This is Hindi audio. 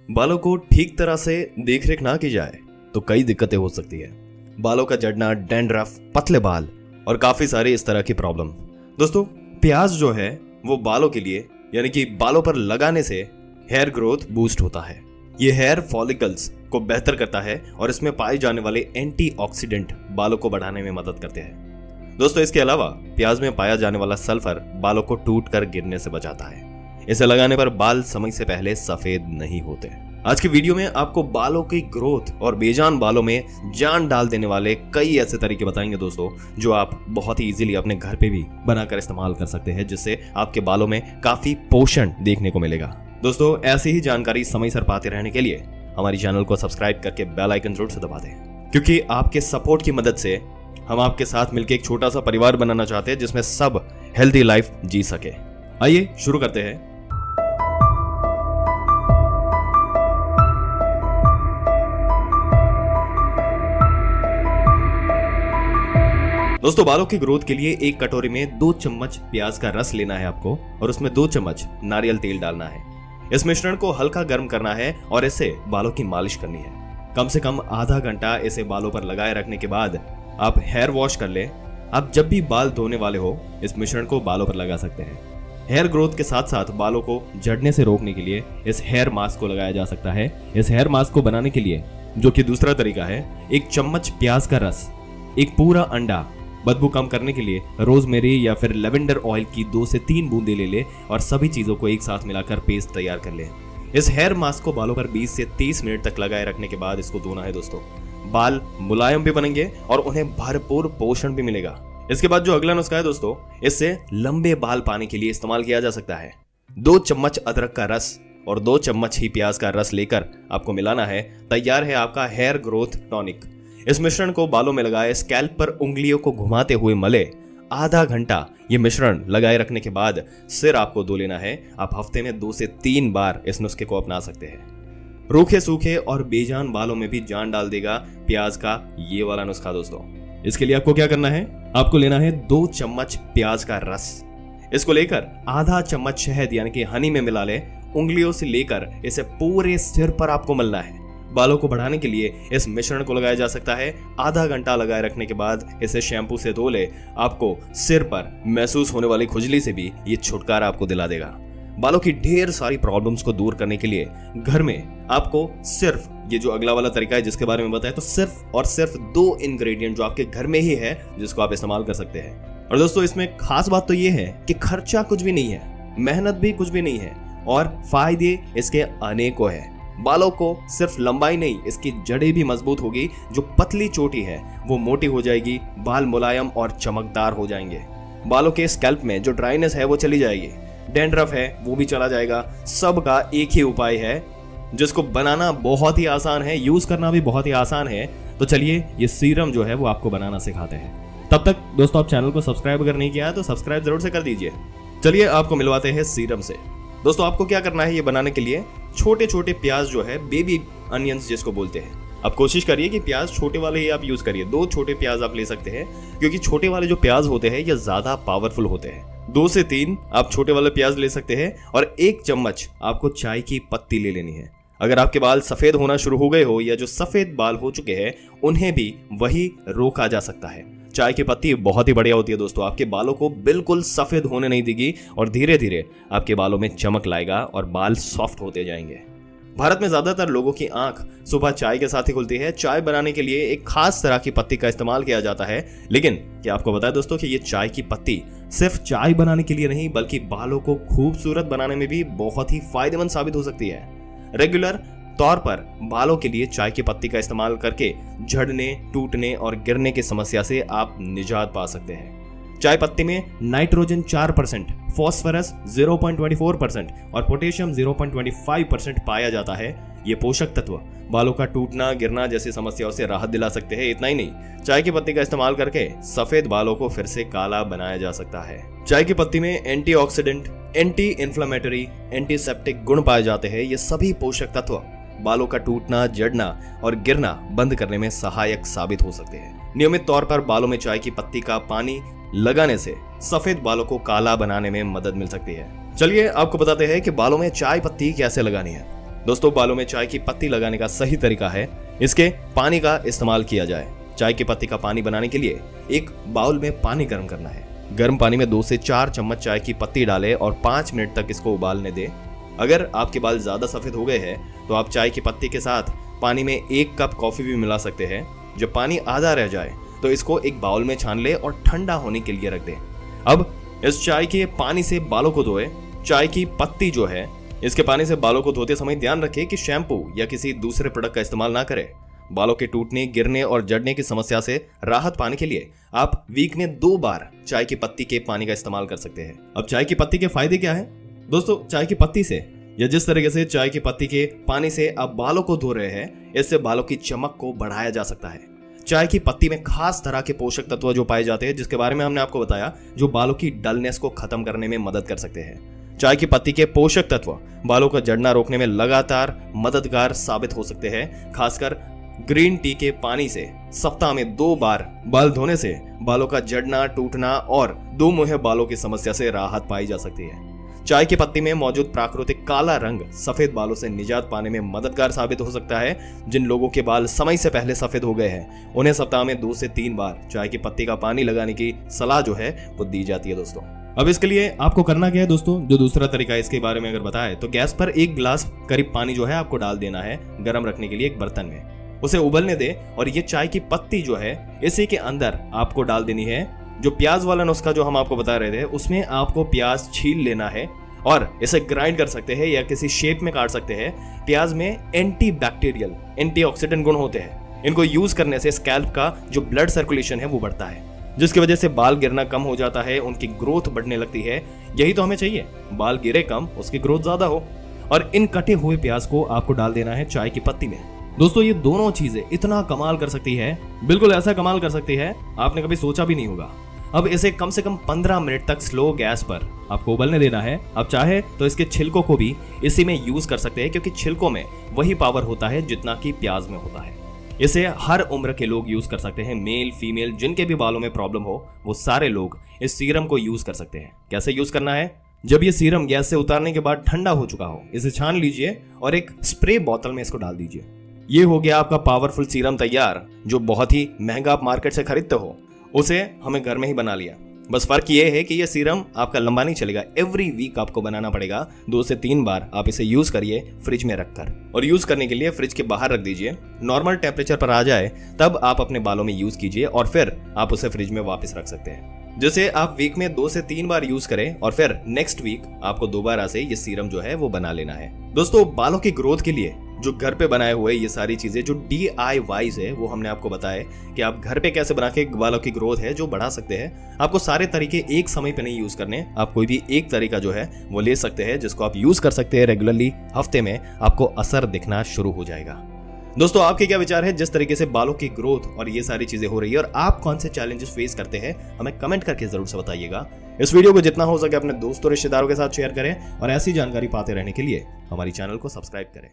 बालों को ठीक तरह से देखरेख ना की जाए तो कई दिक्कतें हो सकती है। बालों का झड़ना, डैंड्रफ, पतले बाल और काफी सारी इस तरह की प्रॉब्लम। दोस्तों, प्याज जो है वो बालों के लिए यानी कि बालों पर लगाने से हेयर ग्रोथ बूस्ट होता है। ये हेयर फॉलिकल्स को बेहतर करता है और इसमें पाए जाने वाले एंटीऑक्सीडेंट बालों को बढ़ाने में मदद करते हैं। दोस्तों, इसके अलावा प्याज में पाया जाने वाला सल्फर बालों को टूट कर गिरने से बचाता है। इसे लगाने पर बाल समय से पहले सफेद नहीं होते। आज की वीडियो में आपको बालों की ग्रोथ और बेजान बालों में जान डाल देने वाले कई ऐसे तरीके बताएंगे दोस्तों, जो आप बहुत ही इजीली अपने घर पे भी बनाकर इस्तेमाल कर सकते हैं, जिससे आपके बालों में काफी पोषण देखने को मिलेगा। दोस्तों, ऐसी ही जानकारी समय सर पाते रहने के लिए हमारी चैनल को सब्सक्राइब करके बेल आइकन जरूर से दबा दें, क्योंकि आपके सपोर्ट की मदद से हम आपके साथ मिलकर एक छोटा सा परिवार बनाना चाहते हैं जिसमें सब हेल्दी लाइफ जी सके। आइए शुरू करते हैं। दोस्तों, बालों की ग्रोथ के लिए एक कटोरी में 2 चम्मच प्याज का रस लेना है आपको और उसमें 2 चम्मच नारियल तेल डालना है। इस मिश्रण को हल्का गर्म करना है और इसे बालों की मालिश करनी है। कम से कम आधा घंटा इसे बालों पर लगाए रखने के बाद आप हेयर वॉश कर लें। आप जब भी बाल धोने वाले हो इस मिश्रण को बालों पर लगा सकते हैं। हेयर ग्रोथ के साथ साथ बालों को झड़ने से रोकने के लिए इस हेयर मास्क को लगाया जा सकता है। इस हेयर मास्क को बनाने के लिए, जो कि दूसरा तरीका है, 1 चम्मच प्याज का रस, एक पूरा अंडा, बदबू कम करने के लिए रोजमेरी या फिर लेवेंडर ऑयल की 2 से 3 बूंदे ले ले और सभी चीजों को एक साथ मिलाकर पेस्ट तैयार कर ले। इस हेयर मास्क को बालों पर 20 से 30 मिनट तक लगाए रखने के बाद इसको धोना है। दोस्तों, बाल मुलायम भी बनेंगे और उन्हें भरपूर पोषण भी मिलेगा। इसके बाद जो अगला नुस्खा है दोस्तों, इससे लंबे बाल पाने के लिए इस्तेमाल किया जा सकता है। 2 चम्मच अदरक का रस और 2 चम्मच ही प्याज का रस लेकर आपको मिलाना है। तैयार है आपका हेयर ग्रोथ टॉनिक। इस मिश्रण को बालों में लगाए स्कैल्प पर उंगलियों को घुमाते हुए मले। आधा घंटा ये मिश्रण लगाए रखने के बाद सिर आपको धो लेना है। आप हफ्ते में 2 से 3 बार इस नुस्खे को अपना सकते हैं। रूखे सूखे और बेजान बालों में भी जान डाल देगा प्याज का ये वाला नुस्खा। दोस्तों, इसके लिए आपको क्या करना है, आपको लेना है 2 चम्मच प्याज का रस। इसको लेकर आधा चम्मच शहद यानी कि हनी में मिला ले। उंगलियों से लेकर इसे पूरे सिर पर आपको मलना है। बालों को बढ़ाने के लिए इस मिश्रण को लगाया जा सकता है। आधा घंटा लगाए रखने के बाद इसे शैम्पू से धो ले। आपको सिर पर महसूस होने वाली खुजली से भी ये छुटकारा आपको दिला देगा। बालों की ढेर सारी प्रॉब्लम्स को दूर करने के लिए घर में आपको सिर्फ ये जो अगला वाला तरीका है जिसके बारे में बताया, तो सिर्फ और सिर्फ 2 इंग्रेडिएंट जो आपके घर में ही है जिसको आप इस्तेमाल कर सकते हैं। और दोस्तों, इसमें खास बात तो ये है कि खर्चा कुछ भी नहीं है, मेहनत भी कुछ भी नहीं है और फायदे इसके अनेकों हैं। बालों को सिर्फ लंबाई नहीं, इसकी जड़ें भी मजबूत होगी। जो पतली चोटी है वो मोटी हो जाएगी, बाल मुलायम और चमकदार हो जाएंगे। बालों के स्कैल्प में जो ड्राइनेस है वो चली जाएगी, डैंड्रफ है वो भी चला जाएगा। सब का एक ही उपाय है जिसको बनाना बहुत ही आसान है, यूज करना भी बहुत ही आसान है। तो चलिए ये सीरम जो है वो आपको बनाना सिखाते हैं। तब तक दोस्तों, आप चैनल को सब्सक्राइब अगर नहीं किया है तो सब्सक्राइब जरूर से कर दीजिए। चलिए आपको मिलवाते हैं सीरम से। दोस्तों, आपको क्या करना है ये बनाने के लिए, छोटे छोटे प्याज जो है, बेबी अनियंस जिसको बोलते हैं, आप कोशिश करिए कि प्याज छोटे वाले ही आप यूज करिए। 2 छोटे प्याज आप ले सकते हैं, क्योंकि छोटे वाले जो प्याज होते हैं ये ज्यादा पावरफुल होते हैं। 2 से 3 आप छोटे वाले प्याज ले सकते हैं और 1 चम्मच आपको चाय की पत्ती ले लेनी है। अगर आपके बाल सफेद होना शुरू हो गए हो या जो सफेद बाल हो चुके हैं उन्हें भी वही रोका जा सकता है। चाय की पत्ती बहुत ही बढ़िया होती है दोस्तों, आपके बालों को बिल्कुल सफेद होने नहीं देगी और धीरे धीरे आपके बालों में चमक लाएगा और बाल सॉफ्ट होते जाएंगे। भारत में ज्यादातर लोगों की आंख सुबह चाय के साथ ही खुलती है। चाय बनाने के लिए एक खास तरह की पत्ती का इस्तेमाल किया जाता है, लेकिन क्या आपको पता है दोस्तों कि ये चाय की पत्ती सिर्फ चाय बनाने के लिए नहीं बल्कि बालों को खूबसूरत बनाने में भी बहुत ही फायदेमंद साबित हो सकती है। रेगुलर तौर पर बालों के लिए चाय की पत्ती का इस्तेमाल करके झड़ने, टूटने और गिरने की समस्या से आप निजात पा सकते हैं। चाय पत्ती में नाइट्रोजन 4%, फास्फोरस 0.24% और पोटेशियम 0.25% पाया जाता है। ये पोषक तत्व बालों का टूटना, गिरना जैसी समस्याओं से राहत दिला सकते हैं। इतना ही नहीं, चाय की पत्ती का इस्तेमाल करके सफेद बालों को फिर से काला बनाया जा सकता है। चाय की पत्ती में एंटीऑक्सीडेंट, एंटी इन्फ्लेमेटरी, एंटीसेप्टिक गुण पाए जाते हैं। ये सभी पोषक तत्व बालों का टूटना, जड़ना और गिरना बंद करने में सहायक साबित हो सकते हैं। नियमित तौर पर बालों में चाय की पत्ती का पानी लगाने से सफेद बालों को काला बनाने में मदद मिल सकती है। चलिए आपको बताते हैं कि बालों में चाय पत्ती कैसे लगानी है। दोस्तों बालों में चाय की पत्ती लगाने का सही तरीका है इसके पानी का इस्तेमाल किया जाए। चाय की पत्ती का पानी बनाने के लिए एक बाउल में पानी गर्म करना है। गर्म पानी में 2 से 4 चम्मच चाय की पत्ती डालें और 5 मिनट तक इसको उबालने दें। अगर आपके बाल ज्यादा सफेद हो गए हैं तो आप चाय की पत्ती के साथ पानी में 1 कप कॉफी भी मिला सकते हैं। जब पानी आधा रह जाए तो इसको एक बाउल में छान ले और ठंडा होने के लिए रख दें। अब इस चाय के पानी से बालों को धोए। चाय की पत्ती जो है इसके पानी से बालों को धोते समय ध्यान रखें कि शैम्पू या किसी दूसरे प्रोडक्ट का इस्तेमाल ना करें। बालों के टूटने, गिरने और जड़ने की समस्या से राहत पाने के लिए आप वीक में 2 बार चाय की पत्ती के पानी का इस्तेमाल कर सकते हैं। अब चाय की पत्ती के फायदे क्या है? दोस्तों चाय की पत्ती से या जिस तरीके से चाय की पत्ती के पानी से आप बालों को धो रहे हैं, इससे बालों की चमक को बढ़ाया जा सकता है। चाय की पत्ती में खास तरह के पोषक तत्व जो पाए जाते हैं, जिसके बारे में हमने आपको बताया, जो बालों की डलनेस को खत्म करने में मदद कर सकते हैं। चाय की पत्ती के पोषक तत्व बालों का झड़ना रोकने में लगातार मददगार साबित हो सकते हैं। खासकर ग्रीन टी के पानी से सप्ताह में 2 बार बाल धोने से बालों का झड़ना, टूटना और दो मुहे बालों की समस्या से राहत पाई जा सकती है। चाय की पत्ती में मौजूद प्राकृतिक काला रंग सफेद बालों से निजात पाने में मददगार साबित हो सकता है। जिन लोगों के बाल समय से पहले सफेद हो गए हैं उन्हें सप्ताह में 2 से 3 बार चाय की पत्ती का पानी लगाने की सलाह जो है वो दी जाती है। दोस्तों अब इसके लिए आपको करना क्या है दोस्तों, जो दूसरा तरीका है इसके बारे में अगर बताए तो गैस पर 1 गिलास करीब पानी जो है आपको डाल देना है गर्म रखने के लिए एक बर्तन में। उसे उबलने दे और ये चाय की पत्ती जो है इसी के अंदर आपको डाल देनी है। जो प्याज वाला नुस्खा जो हम आपको बता रहे थे उसमें आपको प्याज छील लेना है और इसे ग्राइंड कर सकते हैं या किसी शेप में काट सकते हैं। प्याज में एंटी बैक्टीरियल, एंटीऑक्सीडेंट गुण होते हैं। इनको यूज करने से स्कैल्प का जो ब्लड सर्कुलेशन है वो बढ़ता है, जिसकी वजह से बाल गिरना कम हो जाता है, उनकी ग्रोथ बढ़ने लगती है। यही तो हमें चाहिए, बाल गिरे कम, उसकी ग्रोथ ज्यादा हो। और इन कटे हुए प्याज को आपको डाल देना है चाय की पत्ती में। दोस्तों ये दोनों चीजें इतना कमाल कर सकती है, बिल्कुल ऐसा कमाल कर सकती है आपने कभी सोचा भी नहीं होगा। अब इसे कम से कम 15 मिनट तक स्लो गैस पर आपको उबलने देना है। आप चाहे तो इसके छिलकों को भी इसी में यूज कर सकते हैं, क्योंकि छिलकों में वही पावर होता है जितना कि प्याज में होता है। इसे हर उम्र के लोग यूज कर सकते हैं, मेल फीमेल जिनके भी बालों में प्रॉब्लम हो वो सारे लोग इस सीरम को यूज कर सकते हैं। कैसे यूज करना है? जब ये सीरम गैस से उतारने के बाद ठंडा हो चुका हो, इसे छान लीजिए और एक स्प्रे बोतल में इसको डाल दीजिए। ये हो गया आपका पावरफुल सीरम तैयार, जो बहुत ही महंगा आप मार्केट से खरीदते हो उसे हमें घर में ही बना लिया। बस फर्क ये है कि ये सीरम आपका लंबा नहीं चलेगा, एवरी वीक आपको बनाना पड़ेगा। 2 से 3 बार आप इसे यूज करिए फ्रिज में रखकर, और यूज करने के लिए फ्रिज के बाहर रख दीजिए। नॉर्मल टेम्परेचर पर आ जाए तब आप अपने बालों में यूज कीजिए और फिर आप उसे फ्रिज में वापस रख सकते हैं। जिसे आप वीक में 2 से 3 बार यूज करें और फिर नेक्स्ट वीक आपको दोबारा से ये सीरम जो है वो बना लेना है। दोस्तों बालों की ग्रोथ के लिए जो घर पे बनाए हुए ये सारी चीजें जो DIYs है वो हमने आपको बताया कि आप घर पे कैसे बना के बालों की ग्रोथ है जो बढ़ा सकते हैं। आपको सारे तरीके एक समय पे नहीं यूज करने, आप कोई भी एक तरीका जो है वो ले सकते हैं जिसको आप यूज कर सकते हैं रेगुलरली। हफ्ते में आपको असर दिखना शुरू हो जाएगा। दोस्तों आपके क्या विचार है जिस तरीके से बालों की ग्रोथ और ये सारी चीजें हो रही है, और आप कौन से चैलेंजेस फेस करते हैं हमें कमेंट करके जरूर से बताइएगा। इस वीडियो को जितना हो सके अपने दोस्तों रिश्तेदारों के साथ शेयर करें और ऐसी जानकारी पाते रहने के लिए हमारी चैनल को सब्सक्राइब करें।